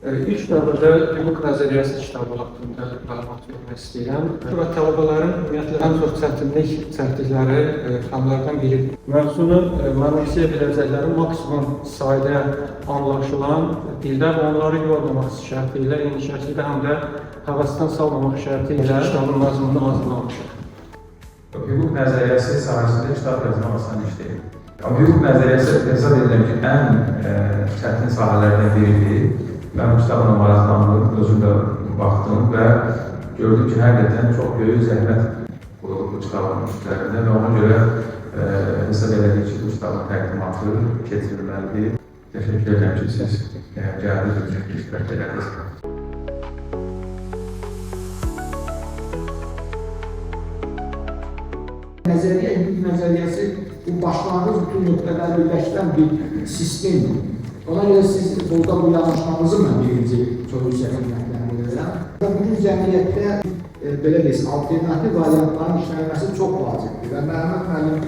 İlk növbədə hüquq nəzəriyyəsi kitabı haqqında məlumat vermək istəyirəm. Və tələbələrin ümumiyyətlə ən çox çətinlik çəkdikləri fənlərdən biridir. Mövzunu mənimsəyə biləcəkləri maksimum sayda anlaşılan dildə və onları yormamaq şərti ilə eyni şəkildə həm də həvəsdən salmamaq şərti ilə kitabın məzmununu hazırlamışıq. Hüquq nəzəriyyəsi sahəsində kitab yazmaq asan iş deyil. Amma hüquq nəzəriyyəsi hesab edirəm ki, ən çətin sahələrdən biridir. Mən bu kitabla maraqlandım, özüm də baxdım və gördüm ki, həqiqətən çox böyük zəhmət qoyulub bu kitabın üstlərində və ona görə hesab edirəm ki, bu kitabın təqdimatı keçirilməlidir. Təşəkkür edirəm ki, siz gəldiniz, iştirak edərdiniz. Nəzəriyyə, hüquq nəzəriyyəsi bu başlanğıc bütün nöqtələri birləşdirən bir sistemdir. Ona görə siz burada bu yanaşmamızı mən birinci çox yüksək qiymətlendirirəm. Bugün cəmiyyətdə belə deyək, alternativ variantların işlənməsi çox vacibdir və Məhəmməd müəllim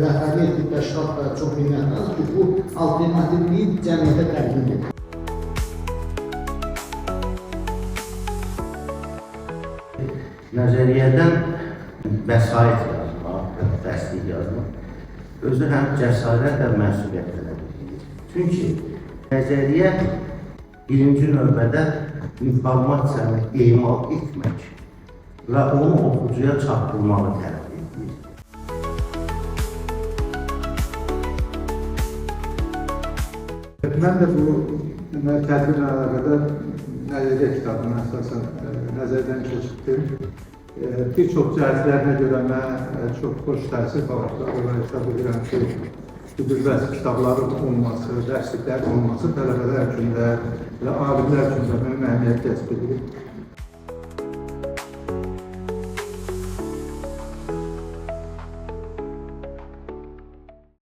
rəhbərlik etdiyi təşkilat da çox minnətdardır ki, bu alternativliyi cəmiyyətə təqdim edir. Nəzəriyyədən vəsait yazmaq, dəstək yazmaq özü həm cəsarət və məsuliyyət tələb edir. Çünki nəzəriyyə birinci növbədə informasiyanı emal etmək və onu oxucuya çatdırmağı tələb edir. Mən də bu tədbirlə əlaqədar nəzəriyyə kitabını əsasən nəzərdən keçirdim. Bir çox cəhətlərinə görə mən çox xoş təsir bağışladı və hesab edirəm ki, bu cür kitabların olması, dərsliklərin olması tələbələr üçün də və alimlər üçün də mühüm əhəmiyyət kəsb edir.